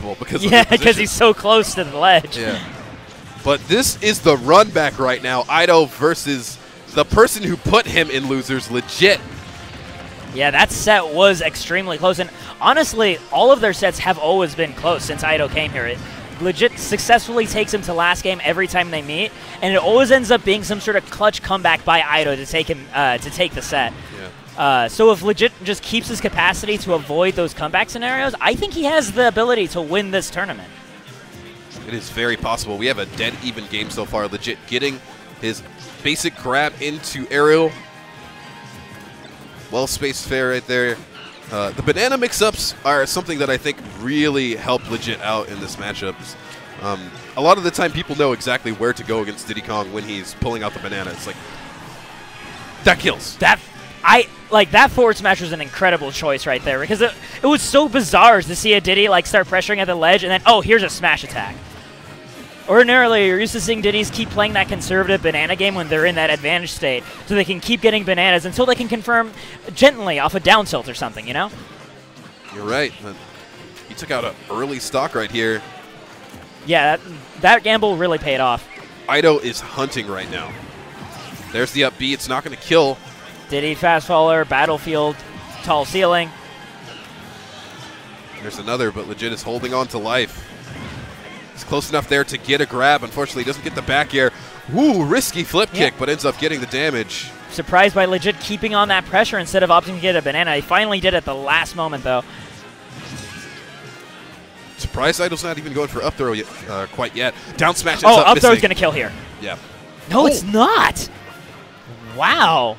impossible because yeah, because he's so close to the ledge. Yeah. But this is the run back right now. Ido versus the person who put him in losers, Legit. Yeah, that set was extremely close. And honestly, all of their sets have always been close since Ido came here. Legit successfully takes him to last game every time they meet, and it always ends up being some sort of clutch comeback by Ido to take him to take the set. Yeah. So if Legit just keeps his capacity to avoid those comeback scenarios, I think he has the ability to win this tournament. It is very possible. We have a dead even game so far. Legit getting his basic grab into aerial. Well-spaced fair right there. The banana mix-ups are something that I think really help Legit out in this matchup. A lot of the time, people know exactly where to go against Diddy Kong when he's pulling out the banana. It's like, that kills. That forward smash was an incredible choice right there because it was so bizarre to see a Diddy start pressuring at the ledge and then, oh, here's a smash attack. Ordinarily, you're used to seeing Diddy's keep playing that conservative banana game when they're in that advantage state, so they can keep getting bananas until they can confirm gently off a down tilt or something, you know? You're right. He took out an early stock right here. Yeah, that gamble really paid off. Ido is hunting right now. There's the up B. It's not going to kill. Diddy fast faller, battlefield, tall ceiling. There's another, but Legit is holding on to life. He's close enough there to get a grab. Unfortunately, he doesn't get the back air. Woo, risky flip kick, but ends up getting the damage. Surprised by Legit keeping on that pressure instead of opting to get a banana. He finally did at the last moment, though. Surprised Ido's not even going for up throw yet, quite yet. Down smash. Oh, up throw's going to kill here. Yeah. No, it's not. Wow.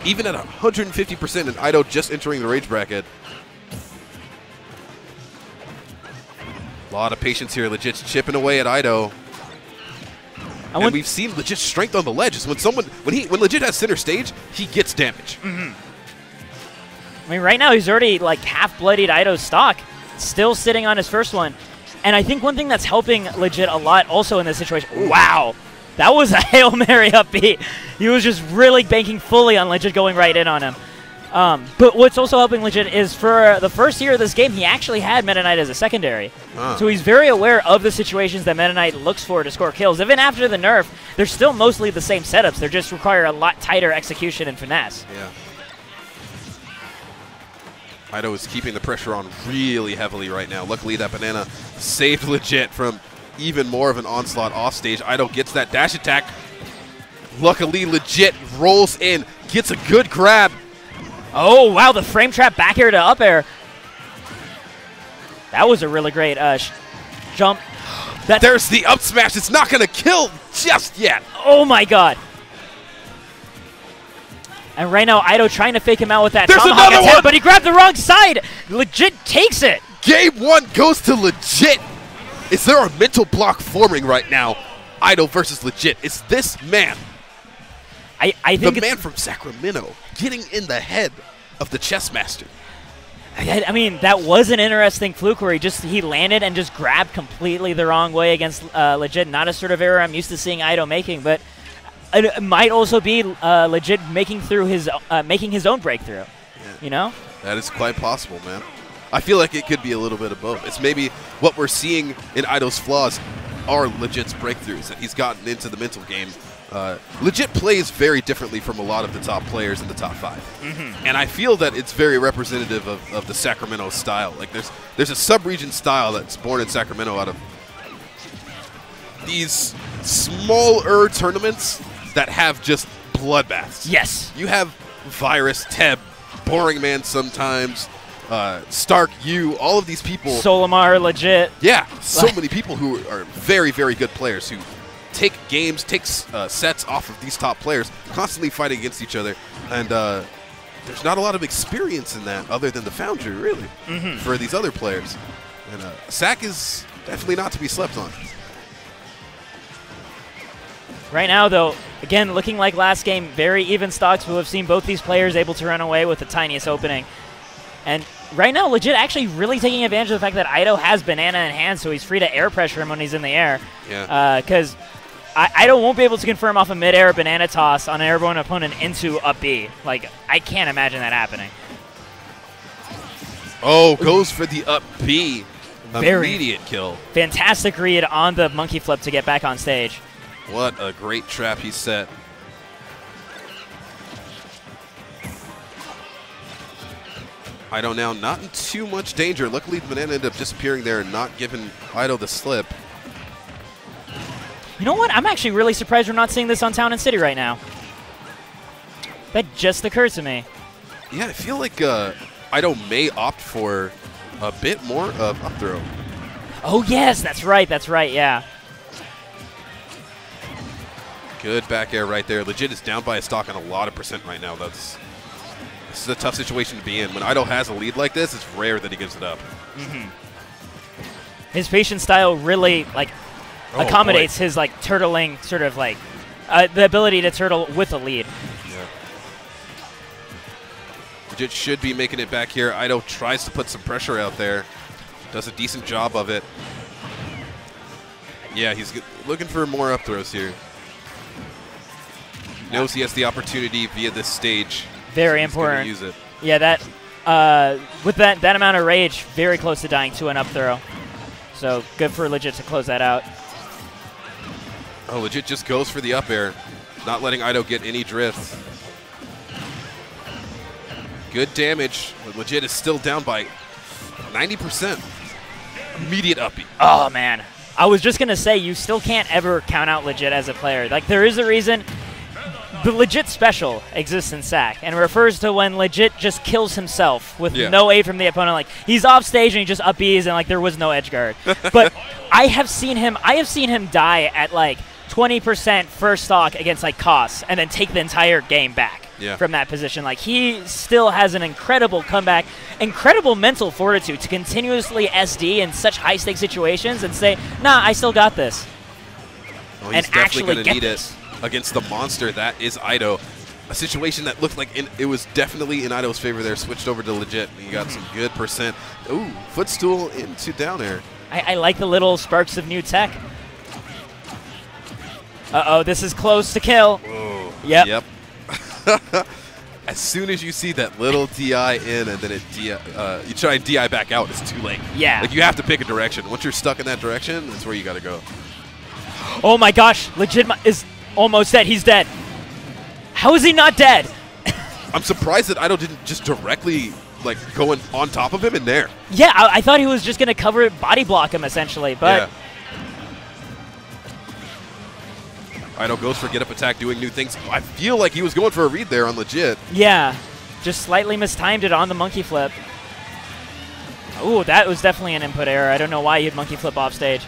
Even at 150% and Ido just entering the rage bracket. A lot of patience here. Legit's chipping away at Ido. And we've seen Legit's strength on the ledge. Is when Legit has center stage, he gets damage. I mean, right now he's already half-bloodied Ido's stock, still sitting on his first one. And I think one thing that's helping Legit a lot also in this situation, wow, that was a Hail Mary up B. He was just really banking fully on Legit going right in on him. But what's also helping Legit is for the first year of this game, he actually had Meta Knight as a secondary. So he's very aware of the situations that Meta Knight looks for to score kills. Even after the nerf, they're still mostly the same setups. They just require a lot tighter execution and finesse. Yeah. Ido is keeping the pressure on really heavily right now. Luckily, that banana saved Legit from even more of an onslaught off stage. Ido gets that dash attack. Luckily, Legit rolls in, gets a good grab. Oh, wow, the frame trap back air to up air. That was a really great jump. There's the up smash. It's not going to kill just yet. Oh, my God. And right now, Ido trying to fake him out with that tomahawk attempt, but he grabbed the wrong side. Legit takes it. Game one goes to Legit. Is there a mental block forming right now? Ido versus Legit. It's this man. I think the man from Sacramento getting in the head of the chess master. I mean, that was an interesting fluke where he landed and just grabbed completely the wrong way against Legit. Not a sort of error I'm used to seeing Ido making, but it might also be Legit making his own breakthrough. Yeah. You know? That is quite possible, man. I feel like it could be a little bit of both. It's maybe what we're seeing in Ido's flaws are Legit's breakthroughs, that he's gotten into the mental game. Legit plays very differently from a lot of the top players in the top 5. And I feel that it's very representative of the Sacramento style. There's a sub-region style that's born in Sacramento out of these smaller tournaments that have just bloodbaths. Yes. You have Virus, Teb, Boring Man sometimes, Stark, you, all of these people. Solimar, Legit. Yeah, so many people who are very, very good players who take games, take sets off of these top players, constantly fighting against each other. And there's not a lot of experience in that other than the Foundry, really, for these other players. And Sac is definitely not to be slept on. Right now, though, again, looking like last game, very even stocks. We'll have seen both these players able to run away with the tiniest opening. And right now, Legit actually really taking advantage of the fact that Ido has banana in hand, so he's free to air pressure him when he's in the air. Yeah. Because Ido won't be able to confirm off a mid-air banana toss on an airborne opponent into up B. I can't imagine that happening. Oh, goes for the up B. Immediate kill. Fantastic read on the monkey flip to get back on stage. What a great trap he set. Ido now not in too much danger. Luckily, the banana ended up disappearing there and not giving Ido the slip. You know what? I'm actually really surprised we're not seeing this on Town and City right now. That just occurred to me. Yeah, I feel like Ido may opt for a bit more of up throw. Oh, yes, that's right, yeah. Good back air right there. Legit is down by a stock on a lot of percent right now. This is a tough situation to be in. When Ido has a lead like this, it's rare that he gives it up. His patient style really accommodates his turtling sort of the ability to turtle with a lead. Yeah. Legit should be making it back here. Ido tries to put some pressure out there. Does a decent job of it. Yeah, he's looking for more up throws here. Knows he has the opportunity via this stage. Very important. Use it. Yeah, that with that amount of rage, very close to dying to an up throw. So good for Legit to close that out. Oh, Legit just goes for the up air, not letting Ido get any drift. Good damage. Legit is still down by 90%. Immediate uppie. Oh, man. I was just going to say, you still can't ever count out Legit as a player. There is a reason. The Legit special exists in SAC and refers to when Legit just kills himself with no aid from the opponent. He's off stage and he just up Bs and there was no edge guard. But I have seen him die at 20% first stock against Koss and then take the entire game back from that position. He still has an incredible comeback, incredible mental fortitude to continuously SD in such high stakes situations and say, nah, I still got this. Well, he's definitely going to need it against the monster that is Ido. A situation that looked like it was definitely in Ido's favor there. Switched over to Legit. He got some good percent. Ooh, footstool into down air. I like the little sparks of new tech. Uh-oh, this is close to kill. Whoa. Yep. As soon as you see that little DI in and then you try and DI back out, it's too late. Yeah. You have to pick a direction. Once you're stuck in that direction, that's where you got to go. Oh my gosh, Legit is almost dead. He's dead. How is he not dead? I'm surprised that Ido didn't just directly go on top of him in there. Yeah, I thought he was just going to body block him essentially, but Ido goes for get up attack, doing new things. I feel like he was going for a read there on Legit. Yeah, just slightly mistimed it on the monkey flip. Ooh, that was definitely an input error. I don't know why you'd monkey flip off stage.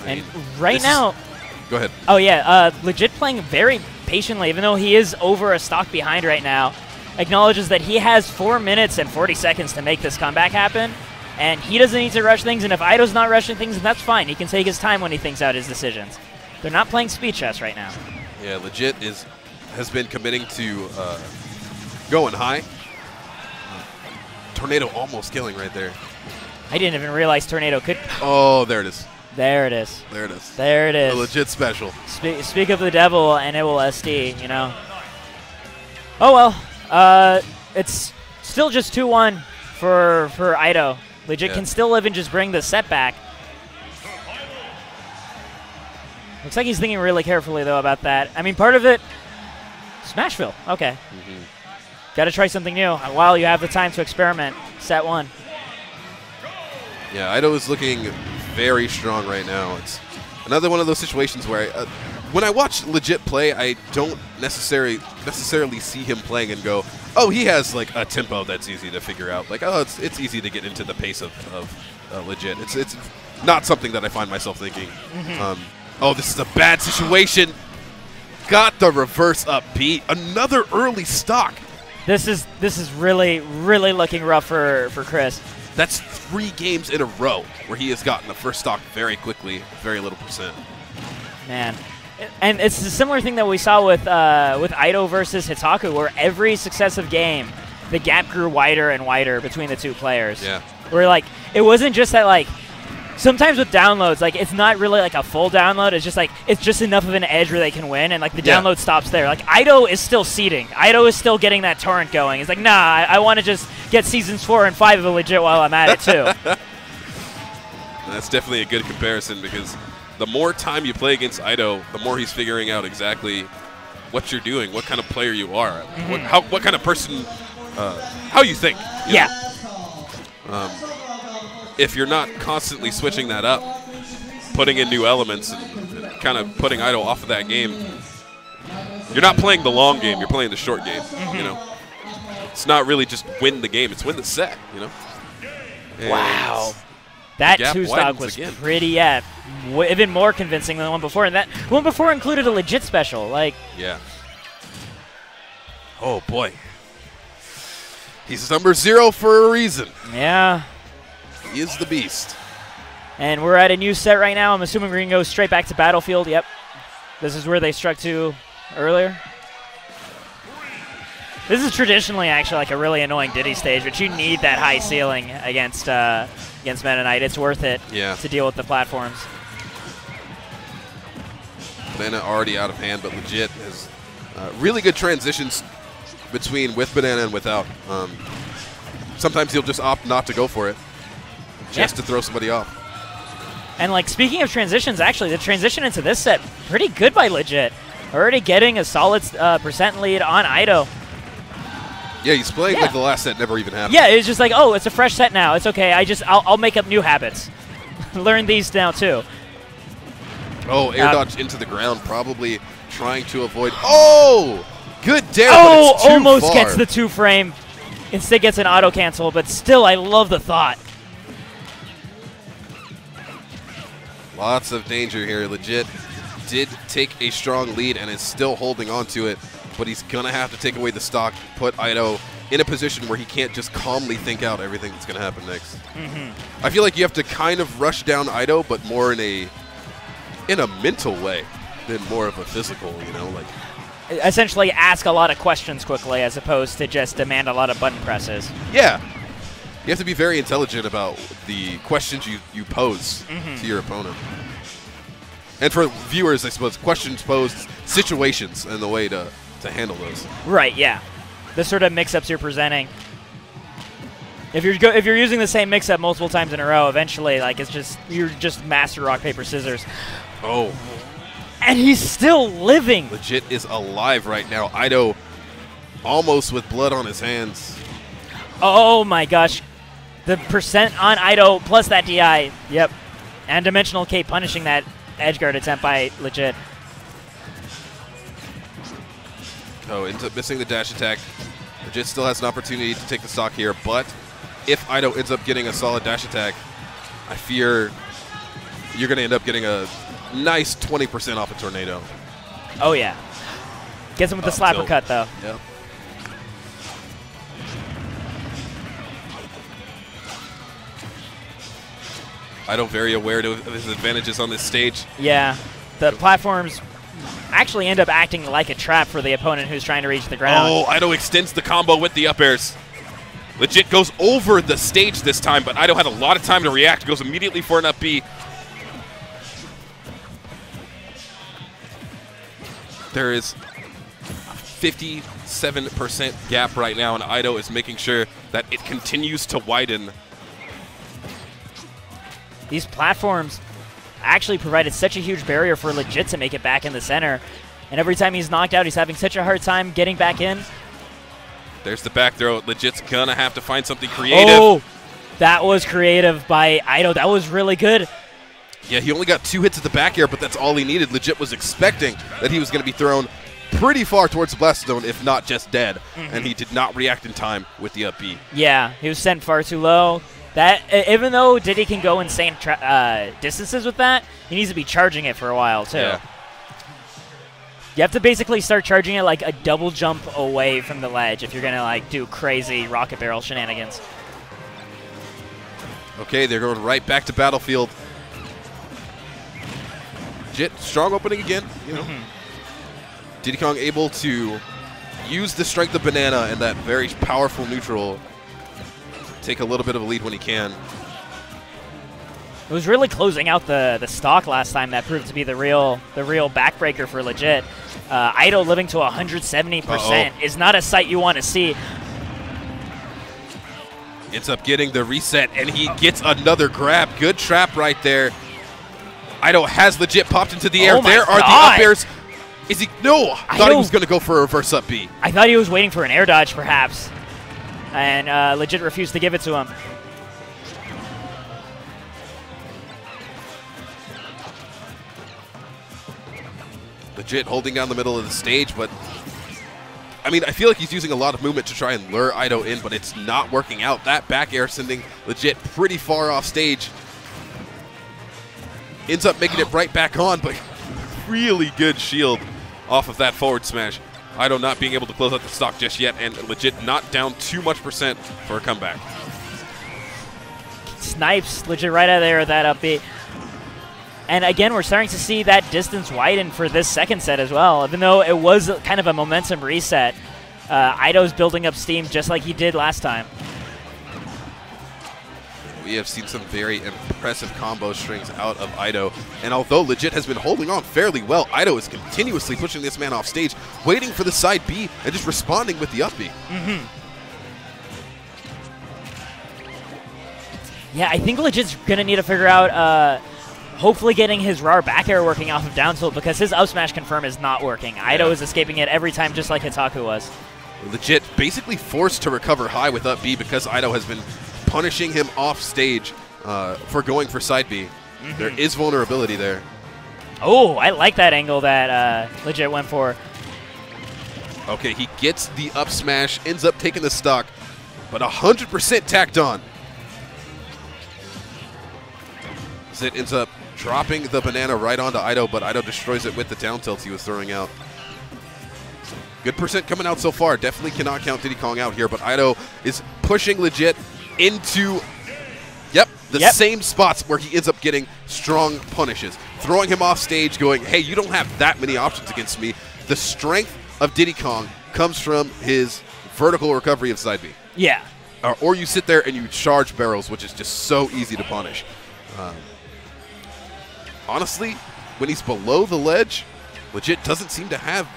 And right now... Go ahead. Oh, yeah. Legit playing very patiently, even though he is over a stock behind right now. Acknowledges that he has 4 minutes and 40 seconds to make this comeback happen. And he doesn't need to rush things. And if Ido's not rushing things, then that's fine. He can take his time when he thinks out his decisions. They're not playing speed chess right now. Yeah, Legit has been committing to going high. Tornado almost killing right there. I didn't even realize Tornado could... Oh, there it is. There it is. There it is. There it is. A Legit special. Speak of the devil, and it will SD, you know. Oh, well. It's still just 2-1 for Ido. Legit can still live and just bring the set back. Looks like he's thinking really carefully, though, about that. I mean, part of it... Smashville. Okay. Got to try something new while you have the time to experiment. Set 1. Yeah, Ido is looking very strong right now. It's another one of those situations where when I watch Legit play, I don't necessarily see him playing and go, oh, he has a tempo that's easy to figure out. Oh, it's easy to get into the pace of Legit. It's not something that I find myself thinking. Oh, this is a bad situation. Got the reverse up beat. Another early stock. This is really, really looking rough for Chris. That's 3 games in a row where he has gotten the first stock very quickly, very little percent. Man. And it's a similar thing that we saw with Ido versus Hitaku, where every successive game, the gap grew wider and wider between the two players. Yeah. Where, it wasn't just that, sometimes with downloads, like it's not really like a full download. It's just like it's just enough of an edge where they can win, and like the download stops there. Like Ido is still seeding. Ido is still getting that torrent going. It's like, nah, I want to just get seasons 4 and 5 of it legit while I'm at it too. That's definitely a good comparison because the more time you play against Ido, the more he's figuring out exactly what you're doing, what kind of player you are, what kind of person, how you think. You know? If you're not constantly switching that up, putting in new elements and kind of putting Ido off of that game, you're not playing the long game, you're playing the short game. You know, it's not really just win the game, it's win the set, you know. And wow. That two-stock was pretty, even more convincing than the one before. And that one before included a legit special. Like, yeah. Oh, boy. He's number 0 for a reason. Yeah. He is the beast. And we're at a new set right now. I'm assuming we're going to go straight back to Battlefield. Yep. This is where they struck to earlier. This is traditionally actually like a really annoying Diddy stage, but you need that high ceiling against Meta Knight. It's worth it to deal with the platforms. Banana already out of hand, but legit has really good transitions between with Banana and without. Sometimes he'll just opt not to go for it, just to throw somebody off. And like speaking of transitions, actually the transition into this set, pretty good by legit. Already getting a solid percent lead on Ido. Yeah, he's playing like the last set never even happened. Yeah, it's just like, oh, it's a fresh set now. It's okay. I'll make up new habits. Learn these now too. Oh, air dodge into the ground, probably trying to avoid. Oh, good dare. Oh, but it's too almost far. gets the 2-frame. Instead gets an auto cancel, but still, I love the thought. Lots of danger here. Legit did take a strong lead and is still holding on to it. But he's going to have to take away the stock, put Ido in a position where he can't just calmly think out everything that's going to happen next. I feel like you have to kind of rush down Ido, but more in a mental way than more of a physical, you know? Like essentially ask a lot of questions quickly as opposed to just demand a lot of button presses. Yeah. You have to be very intelligent about the questions you pose to your opponent. And for viewers, I suppose, questions posed, situations, and the way to handle those. Right, yeah. The sort of mix-ups you're presenting. If you're using the same mix-up multiple times in a row, eventually, like you're just master rock paper scissors. Oh. And he's still living. Legit is alive right now. Ido almost with blood on his hands. Oh my gosh. The percent on Ido plus that DI. Yep. And Dimensional K punishing that edgeguard attempt by Legit. Oh, ends up missing the dash attack. Legit still has an opportunity to take the stock here, but if Ido ends up getting a solid dash attack, I fear you're going to end up getting a nice 20% off a tornado. Oh, yeah. Gets him with the slapper cut, though. Yep. Ido very aware of his advantages on this stage. Yeah. The platforms actually end up acting like a trap for the opponent who's trying to reach the ground. Oh, Ido extends the combo with the up airs. Legit goes over the stage this time, but Ido had a lot of time to react. Goes immediately for an up B. There is a 57% gap right now, and Ido is making sure that it continues to widen. These platforms actually provided such a huge barrier for Legit to make it back in the center. And every time he's knocked out, he's having such a hard time getting back in. There's the back throw. Legit's gonna have to find something creative. Oh, that was creative by Ido. That was really good. Yeah, he only got 2 hits at the back air, but that's all he needed. Legit was expecting that he was going to be thrown pretty far towards the blast zone, if not just dead. And he did not react in time with the up B. Yeah, he was sent far too low. That even though Diddy can go insane distances with that, he needs to be charging it for a while too. Yeah. You have to basically start charging it like a double jump away from the ledge if you're gonna like do crazy rocket barrel shenanigans. Okay, they're going right back to Battlefield. Legit, strong opening again. You know, Diddy Kong able to use the strength of Banana and that very powerful neutral. Take a little bit of a lead when he can. It was really closing out the stock last time that proved to be the real backbreaker for Legit. Ido living to 170% is not a sight you want to see. Ends up getting the reset, and he gets another grab. Good trap right there. Ido has Legit popped into the air. Oh there are the up airs. Is he? No! I thought he was going to go for a reverse up B. I thought he was waiting for an air dodge, perhaps. And Legit refused to give it to him. Legit holding down the middle of the stage, but I mean, I feel like he's using a lot of movement to try and lure Ido in, but it's not working out. That back air sending Legit pretty far off stage. Ends up making it right back on, but really good shield off of that forward smash. Ido not being able to close out the stock just yet, and Legit not down too much percent for a comeback. Snipes Legit right out of there with that up B. And again, we're starting to see that distance widen for this second set as well. Even though it was kind of a momentum reset, Ido's building up steam just like he did last time. We have seen some very impressive combo strings out of Ido. And although Legit has been holding on fairly well, Ido is continuously pushing this man off stage, waiting for the side B and just responding with the up B. Yeah, I think Legit's going to need to figure out hopefully getting his RAR back air working off of down tilt, because his up smash confirm is not working. Ido is escaping it every time, just like Hitaku was. Legit basically forced to recover high with up B because Ido has been punishing him off stage for going for side B. There is vulnerability there. Oh, I like that angle that Legit went for. Okay, he gets the up smash, ends up taking the stock, but 100% tacked on. Zit ends up dropping the banana right onto Ido, but Ido destroys it with the down tilt he was throwing out. Good percent coming out so far. Definitely cannot count Diddy Kong out here, but Ido is pushing Legit into the same spots where he ends up getting strong punishes. Throwing him off stage, going, hey, you don't have that many options against me. The strength of Diddy Kong comes from his vertical recovery of side B. Yeah. Or you sit there and you charge barrels, which is just so easy to punish. Honestly, when he's below the ledge, Legit doesn't seem to have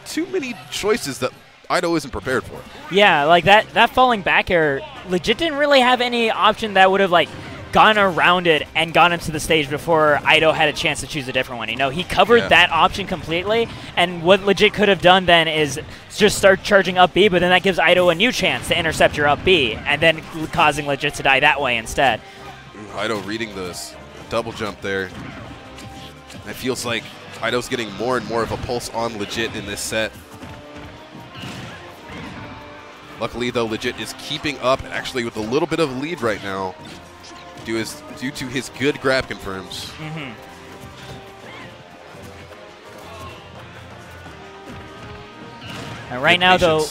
too many choices that Ido isn't prepared for. Yeah, like that falling back air, Legit didn't really have any option that would have like gone around it and gone into the stage before Ido had a chance to choose a different one. You know, he covered that option completely, and what Legit could have done then is just start charging up B, but then that gives Ido a new chance to intercept your up B, and then causing Legit to die that way instead. Ido reading this double jump there. It feels like Ido's getting more and more of a pulse on Legit in this set. Luckily, though, Legit is keeping up, actually with a little bit of a lead right now, due to his good grab confirms. And right now, though,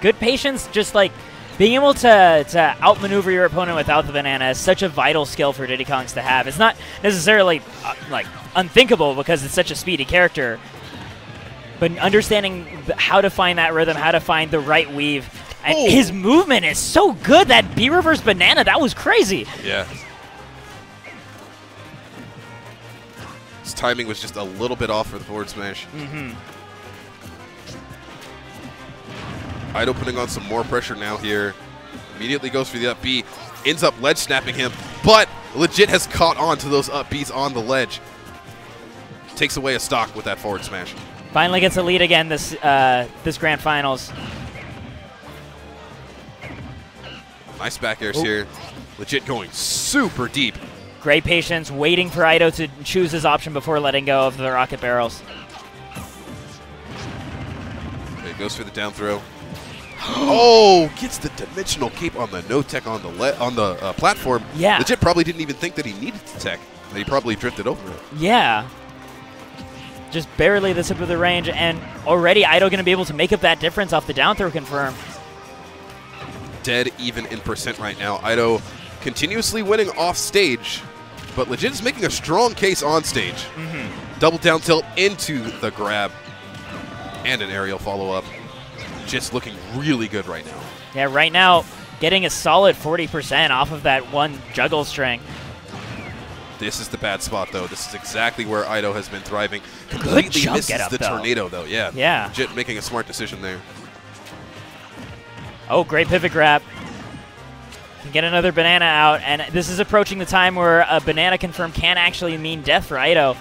good patience, just like being able to outmaneuver your opponent without the banana is such a vital skill for Diddy Kongs to have. It's not necessarily like unthinkable because it's such a speedy character, but understanding how to find that rhythm, how to find the right weave. And his movement is so good. That B reverse banana, that was crazy. Yeah. His timing was just a little bit off for the forward smash. Ido putting on some more pressure now here. Immediately goes for the up B. Ends up ledge snapping him, but Legit has caught on to those up Bs on the ledge. Takes away a stock with that forward smash. Finally gets a lead again this this grand finals. Nice back airs here. Legit going super deep. Great patience, waiting for Ido to choose his option before letting go of the rocket barrels. Okay, goes for the down throw. Oh, gets the dimensional cape on the no tech on the platform. Yeah. Legit probably didn't even think that he needed to tech. He probably drifted over it. Yeah. Just barely the tip of the range, and already Ido going to be able to make up that difference off the down throw confirm. Dead even in percent right now. Ido continuously winning off stage, but Legit is making a strong case on stage. Double down tilt into the grab and an aerial follow-up. Just looking really good right now. Yeah, right now getting a solid 40% off of that one juggle string. This is the bad spot, though. This is exactly where Ido has been thriving. Completely misses the tornado, though. Yeah. Yeah. Legit making a smart decision there. Oh, great pivot grab. Can get another banana out, and this is approaching the time where a banana confirm can actually mean death for Ido.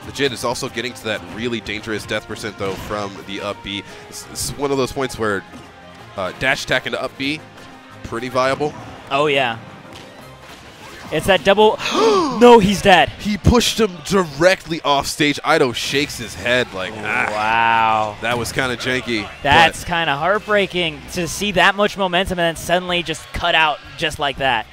Legit is also getting to that really dangerous death percent, though, from the up B. This is one of those points where dash attack into up B, pretty viable. Oh, yeah. It's that double. No, he's dead. He pushed him directly off stage. Ido shakes his head like, wow. That was kind of janky. That's kind of heartbreaking to see that much momentum and then suddenly just cut out just like that.